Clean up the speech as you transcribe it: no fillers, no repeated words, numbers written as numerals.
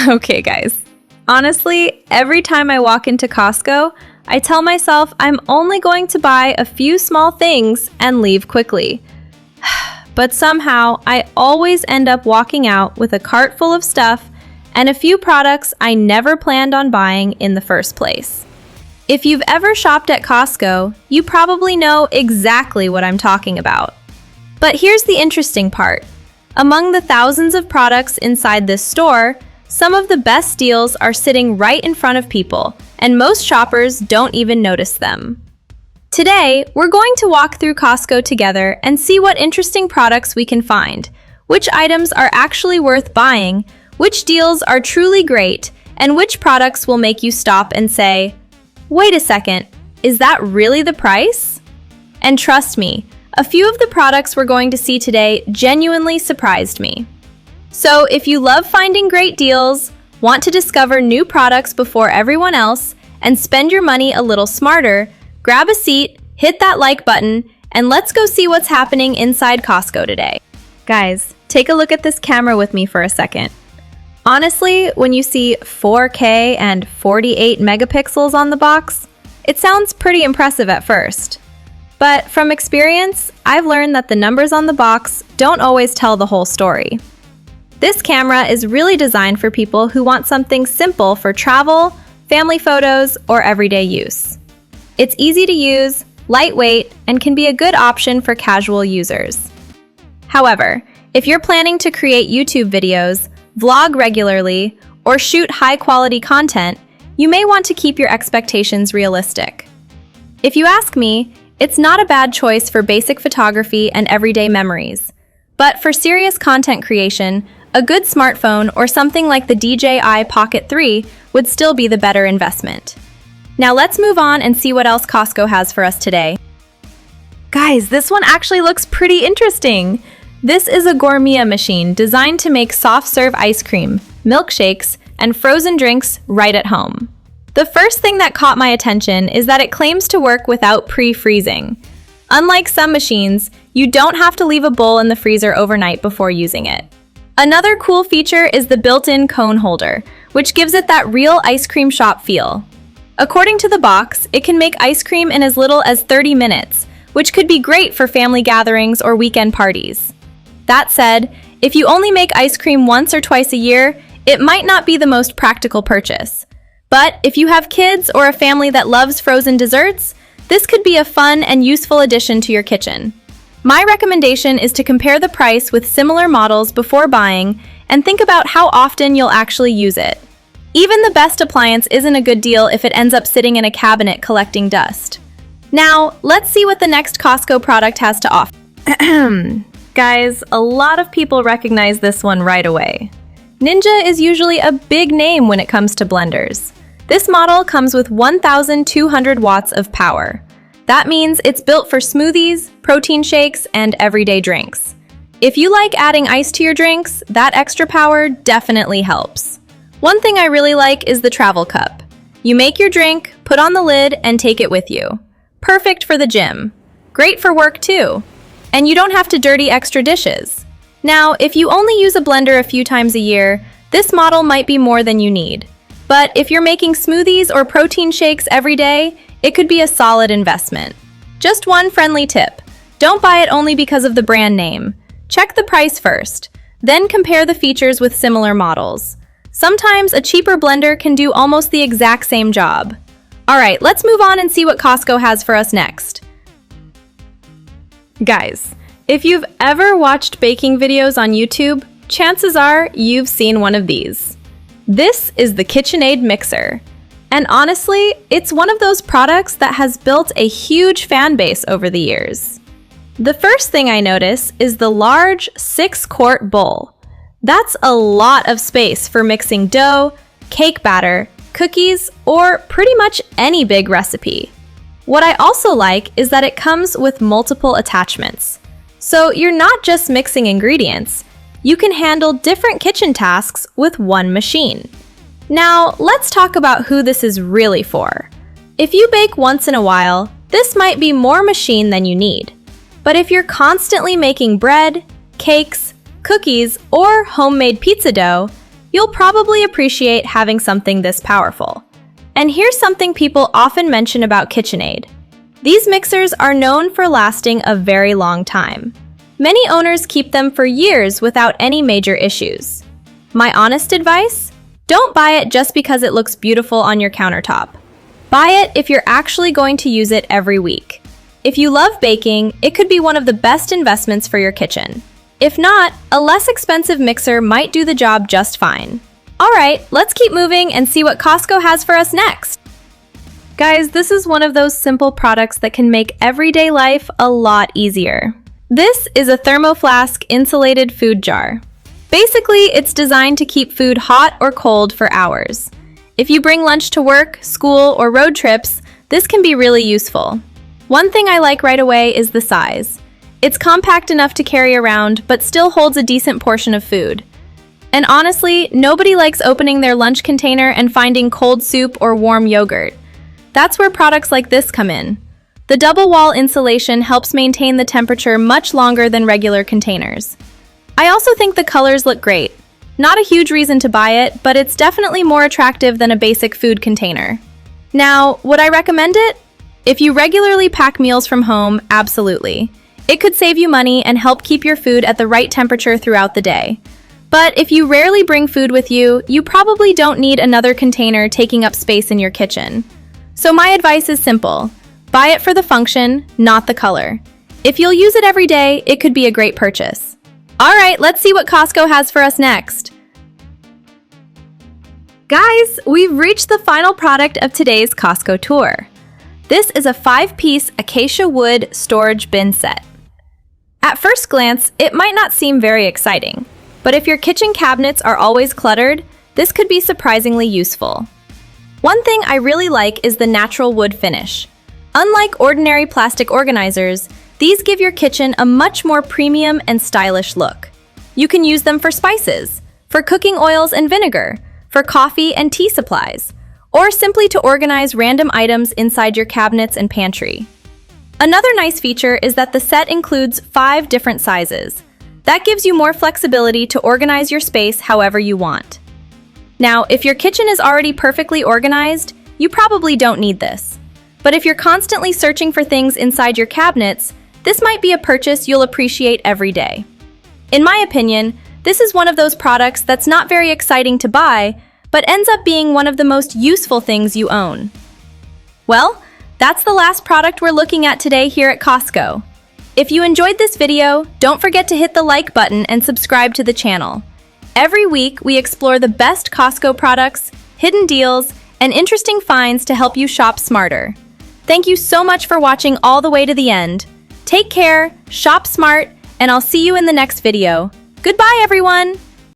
Okay, guys. Honestly, every time I walk into Costco, I tell myself I'm only going to buy a few small things and leave quickly. But somehow, I always end up walking out with a cart full of stuff and a few products I never planned on buying in the first place. If you've ever shopped at Costco, you probably know exactly what I'm talking about. But here's the interesting part. Among the thousands of products inside this store, some of the best deals are sitting right in front of people, and most shoppers don't even notice them. Today, we're going to walk through Costco together and see what interesting products we can find, which items are actually worth buying, which deals are truly great, and which products will make you stop and say, "Wait a second, is that really the price?" And trust me, a few of the products we're going to see today genuinely surprised me. So if you love finding great deals, want to discover new products before everyone else, and spend your money a little smarter, grab a seat, hit that like button, and let's go see what's happening inside Costco today. Guys, take a look at this camera with me for a second. Honestly, when you see 4K and 48 megapixels on the box, it sounds pretty impressive at first. But from experience, I've learned that the numbers on the box don't always tell the whole story. This camera is really designed for people who want something simple for travel, family photos, or everyday use. It's easy to use, lightweight, and can be a good option for casual users. However, if you're planning to create YouTube videos, vlog regularly, or shoot high-quality content, you may want to keep your expectations realistic. If you ask me, it's not a bad choice for basic photography and everyday memories. But for serious content creation, a good smartphone or something like the DJI Pocket 3 would still be the better investment. Now let's move on and see what else Costco has for us today. Guys, this one actually looks pretty interesting. This is a gourmet machine designed to make soft-serve ice cream, milkshakes, and frozen drinks right at home. The first thing that caught my attention is that it claims to work without pre-freezing. Unlike some machines, you don't have to leave a bowl in the freezer overnight before using it. Another cool feature is the built-in cone holder, which gives it that real ice cream shop feel. According to the box, it can make ice cream in as little as 30 minutes, which could be great for family gatherings or weekend parties. That said, if you only make ice cream once or twice a year, it might not be the most practical purchase. But if you have kids or a family that loves frozen desserts, this could be a fun and useful addition to your kitchen. My recommendation is to compare the price with similar models before buying and think about how often you'll actually use it. Even the best appliance isn't a good deal if it ends up sitting in a cabinet collecting dust. Now, let's see what the next Costco product has to offer. Guys, a lot of people recognize this one right away. Ninja is usually a big name when it comes to blenders. This model comes with 1,200 watts of power. That means it's built for smoothies, protein shakes, and everyday drinks. If you like adding ice to your drinks, that extra power definitely helps. One thing I really like is the travel cup. You make your drink, put on the lid, and take it with you. Perfect for the gym. Great for work too. And you don't have to dirty extra dishes. Now, if you only use a blender a few times a year, this model might be more than you need. But if you're making smoothies or protein shakes every day, it could be a solid investment. Just one friendly tip. Don't buy it only because of the brand name. Check the price first, then compare the features with similar models. Sometimes a cheaper blender can do almost the exact same job. Alright, let's move on and see what Costco has for us next. Guys, if you've ever watched baking videos on YouTube, chances are you've seen one of these. This is the KitchenAid mixer. And honestly, it's one of those products that has built a huge fan base over the years. The first thing I notice is the large 6-quart bowl. That's a lot of space for mixing dough, cake batter, cookies, or pretty much any big recipe. What I also like is that it comes with multiple attachments. So you're not just mixing ingredients, you can handle different kitchen tasks with one machine. Now, let's talk about who this is really for. If you bake once in a while, this might be more machine than you need. But if you're constantly making bread, cakes, cookies, or homemade pizza dough, you'll probably appreciate having something this powerful. And here's something people often mention about KitchenAid. These mixers are known for lasting a very long time. Many owners keep them for years without any major issues. My honest advice? Don't buy it just because it looks beautiful on your countertop. Buy it if you're actually going to use it every week. If you love baking, it could be one of the best investments for your kitchen. If not, a less expensive mixer might do the job just fine. Alright, let's keep moving and see what Costco has for us next. Guys, this is one of those simple products that can make everyday life a lot easier. This is a thermoflask insulated food jar. Basically, it's designed to keep food hot or cold for hours. If you bring lunch to work, school, or road trips, this can be really useful. One thing I like right away is the size. It's compact enough to carry around, but still holds a decent portion of food. And honestly, nobody likes opening their lunch container and finding cold soup or warm yogurt. That's where products like this come in. The double wall insulation helps maintain the temperature much longer than regular containers. I also think the colors look great. Not a huge reason to buy it, but it's definitely more attractive than a basic food container. Now, would I recommend it? If you regularly pack meals from home, absolutely. It could save you money and help keep your food at the right temperature throughout the day. But if you rarely bring food with you, you probably don't need another container taking up space in your kitchen. So my advice is simple. Buy it for the function, not the color. If you'll use it every day, it could be a great purchase. Alright, let's see what Costco has for us next. Guys, we've reached the final product of today's Costco tour. This is a 5-piece acacia wood storage bin set. At first glance, it might not seem very exciting, but if your kitchen cabinets are always cluttered, this could be surprisingly useful. One thing I really like is the natural wood finish. Unlike ordinary plastic organizers, these give your kitchen a much more premium and stylish look. You can use them for spices, for cooking oils and vinegar, for coffee and tea supplies, or simply to organize random items inside your cabinets and pantry. Another nice feature is that the set includes 5 different sizes. That gives you more flexibility to organize your space however you want. Now, if your kitchen is already perfectly organized, you probably don't need this. But if you're constantly searching for things inside your cabinets, this might be a purchase you'll appreciate every day. In my opinion, this is one of those products that's not very exciting to buy, but ends up being one of the most useful things you own. Well, that's the last product we're looking at today here at Costco. If you enjoyed this video, don't forget to hit the like button and subscribe to the channel. Every week, we explore the best Costco products, hidden deals, and interesting finds to help you shop smarter. Thank you so much for watching all the way to the end. Take care, shop smart, and I'll see you in the next video. Goodbye, everyone!